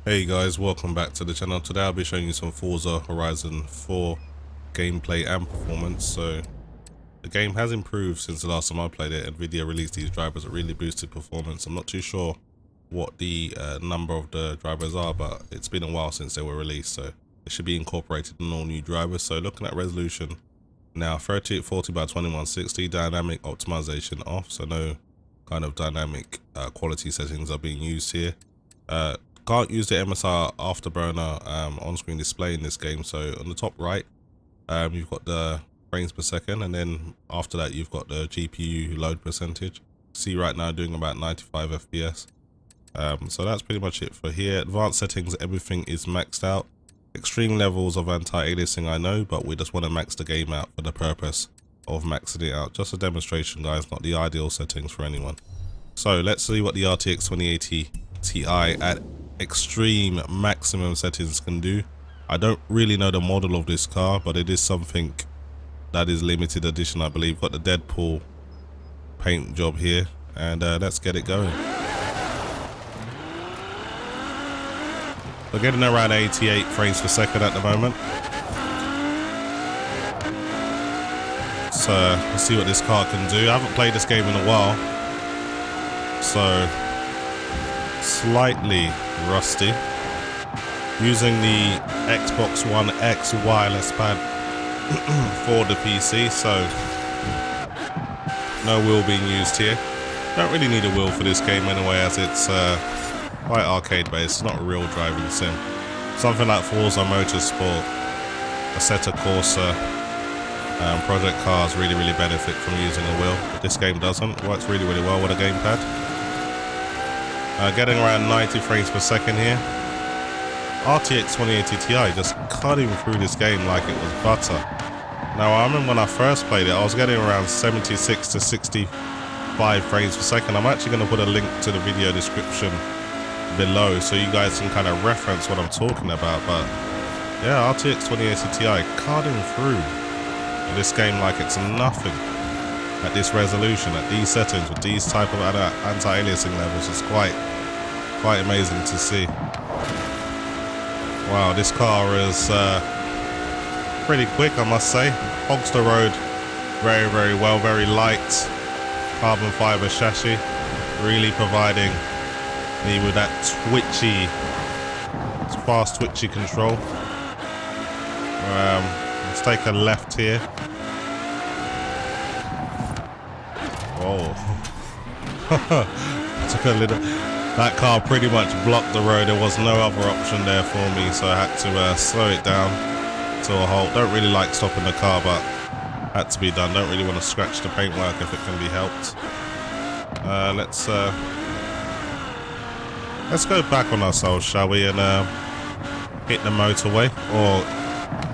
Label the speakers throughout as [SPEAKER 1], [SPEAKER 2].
[SPEAKER 1] Hey guys, welcome back to the channel. Today I'll be showing you some Forza Horizon 4 gameplay and performance. So the game has improved since the last time I played it. Nvidia released these drivers that really boosted performance. I'm not too sure what the number of the drivers are, but it's been a while since they were released, so they should be incorporated in all new drivers. So looking at resolution now, 3840 by 2160, dynamic optimization off, so no kind of dynamic quality settings are being used here. Can't use the MSR afterburner on-screen display in this game. So on the top right, you've got the frames per second, and then after that you've got the GPU load percentage. See right now doing about 95 FPS. So that's pretty much it for here. Advanced settings, everything is maxed out. Extreme levels of anti-aliasing I know, but we just want to max the game out for the purpose of maxing it out. Just a demonstration, guys, not the ideal settings for anyone. So let's see what the RTX 2080 Ti at extreme maximum settings can do. I don't really know the model of this car, but it is something that is limited edition, I believe. Got the Deadpool paint job here, and let's get it going. We're getting around 88 frames per second at the moment, so let's see what this car can do. I haven't played this game in a while, so slightly rusty. Using the Xbox One X wireless pad for the PC, so no wheel being used here. Don't really need a wheel for this game anyway, as it's quite arcade based. It's not a real driving sim. Something like Forza Motorsport, Assetto Corsa, Project Cars really benefit from using a wheel, but this game doesn't. It works really well with a gamepad. Getting around 90 frames per second here. RTX 2080 Ti just cutting through this game like it was butter. Now I remember when I first played it, I was getting around 76 to 65 frames per second. I'm actually going to put a link to the video description below so you guys can kind of reference what I'm talking about. But yeah, RTX 2080 Ti cutting through this game like it's nothing. At this resolution, at these settings, with these type of anti-aliasing levels, it's quite amazing to see. Wow, this car is pretty quick, I must say. Hogs the road very well, very light carbon fiber chassis, really providing me with that fast twitchy control. Let's take a left here. Took a little. That car pretty much blocked the road. There was no other option there for me, so I had to slow it down to a halt. Don't really like stopping the car, but had to be done. Don't really want to scratch the paintwork if it can be helped. Let's go back on ourselves, shall we, and hit the motorway, or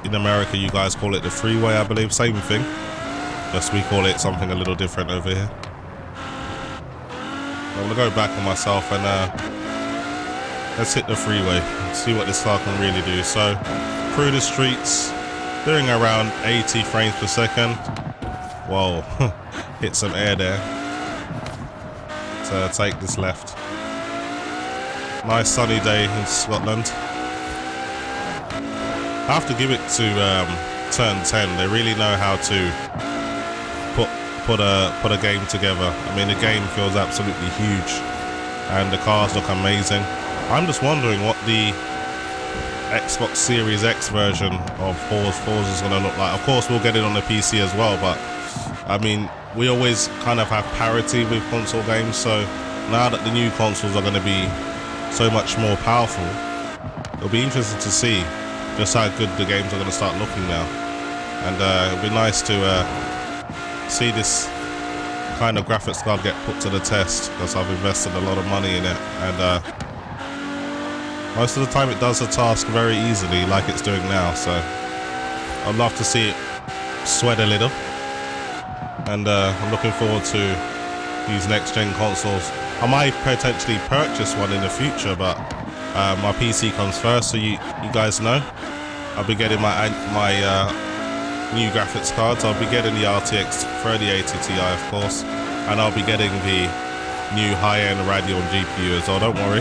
[SPEAKER 1] in America you guys call it the freeway, I believe. Same thing. Just we call it something a little different over here. I'm gonna go back on myself and let's hit the freeway and see what this car can really do. So through the streets, doing around 80 frames per second. Whoa, hit some air there. So take this left. Nice sunny day in Scotland. I have to give it to Turn 10. They really know how to put a game together. I mean, the game feels absolutely huge and the cars look amazing. I'm just wondering what the Xbox Series X version of Forza is going to look like. Of course we'll get it on the PC as well, but I mean, we always kind of have parity with console games, so now that the new consoles are going to be so much more powerful, it'll be interesting to see just how good the games are going to start looking now. And it'll be nice to see this kind of graphics card get put to the test, because I've invested a lot of money in it, and most of the time it does the task very easily, like it's doing now. So I'd love to see it sweat a little, and I'm looking forward to these next gen consoles. I might potentially purchase one in the future, but my PC comes first, so you guys know I'll be getting my new graphics cards. I'll be getting the RTX 3080 Ti, of course, and I'll be getting the new high-end Radeon GPU as well. Don't worry,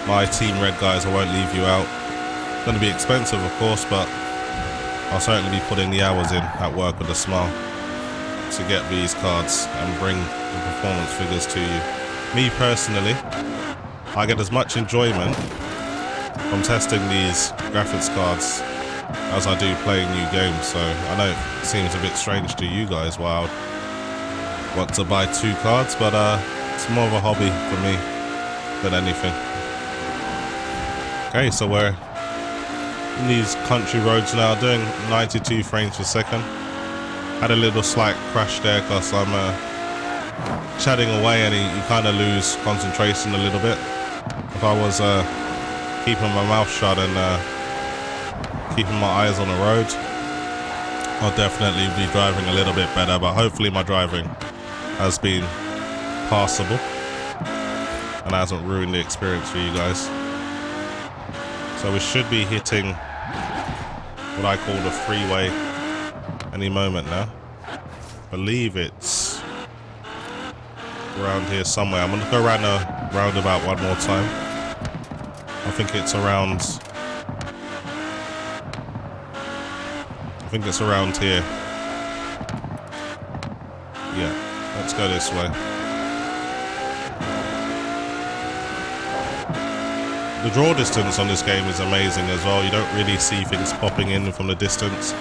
[SPEAKER 1] my Team Red guys, I won't leave you out. It's going to be expensive, of course, but I'll certainly be putting the hours in at work with a smile to get these cards and bring the performance figures to you. Me personally, I get as much enjoyment from testing these graphics cards as I do playing new games, so I know it seems a bit strange to you guys why I want to buy 2 cards, but it's more of a hobby for me than anything. Okay, so we're in these country roads now, doing 92 frames per second. Had a little slight crash there because I'm chatting away and you kind of lose concentration a little bit. If I was keeping my mouth shut and keeping my eyes on the road, I'll definitely be driving a little bit better, but hopefully my driving has been passable and hasn't ruined the experience for you guys. So we should be hitting what I call the freeway any moment now. I believe it's around here somewhere. I'm gonna go around a roundabout one more time. I think it's around here. Yeah, let's go this way. The draw distance on this game is amazing as well. You don't really see things popping in from the distance.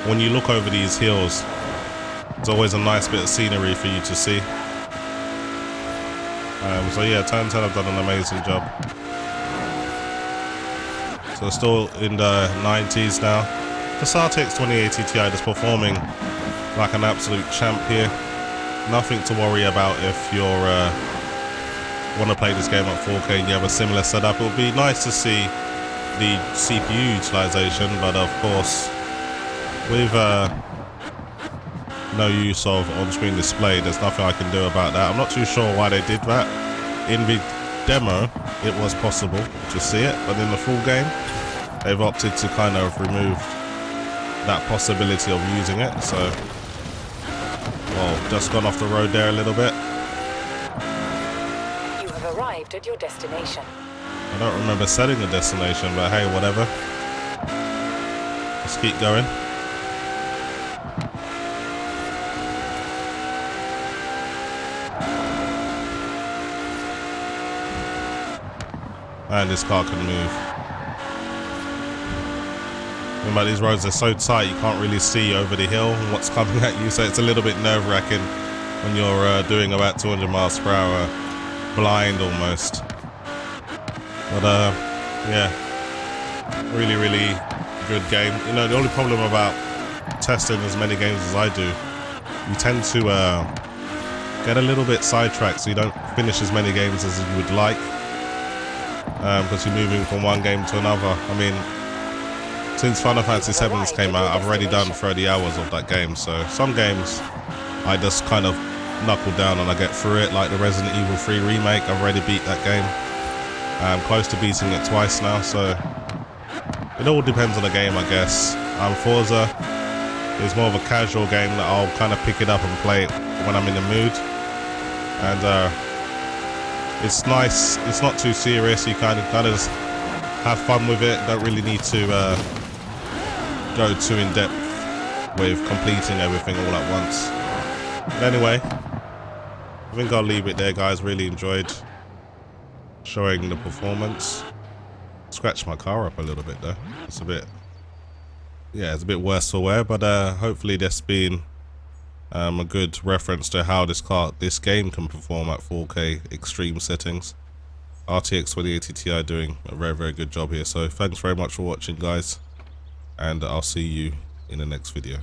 [SPEAKER 1] When you look over these hills, it's always a nice bit of scenery for you to see. So yeah, turn 10 have done an amazing job. So still in the 90s now. The RTX 2080 Ti is performing like an absolute champ here. Nothing to worry about if you're want to play this game at 4K and you have a similar setup. It would be nice to see the CPU utilization, but of course with no use of on-screen display, there's nothing I can do about that. I'm not too sure why they did that. In the demo it was possible to see it, but in the full game they've opted to kind of remove that possibility of using it. So, well, just gone off the road there a little bit.
[SPEAKER 2] Arrived at your destination.
[SPEAKER 1] I don't remember setting the destination, but hey, whatever. Let's keep going. And this car can move. Remember, these roads are so tight you can't really see over the hill and what's coming at you, so it's a little bit nerve-wracking when you're doing about 200 miles per hour. Blind almost. But yeah, really good game. You know, the only problem about testing as many games as I do, you tend to get a little bit sidetracked, so you don't finish as many games as you would like, because you're moving from one game to another. I mean, since Final Fantasy VII came out, I've already done 30 hours of that game, so some games I just kind of knuckle down and I get through it, like the Resident Evil 3 remake. I've already beat that game. I'm close to beating it twice now, so it all depends on the game, I guess. Forza is more of a casual game that I'll kind of pick it up and play it when I'm in the mood, and it's nice. It's not too serious. You kind of just have fun with it. Don't really need to go too in depth with completing everything all at once. But anyway, I think I'll leave it there, guys. Really enjoyed showing the performance. Scratched my car up a little bit though. It's a bit, yeah, it's a bit worse for wear, but hopefully this been a good reference to how this game can perform at 4K extreme settings. RTX 2080 Ti doing a very good job here. So thanks very much for watching, guys, and I'll see you in the next video.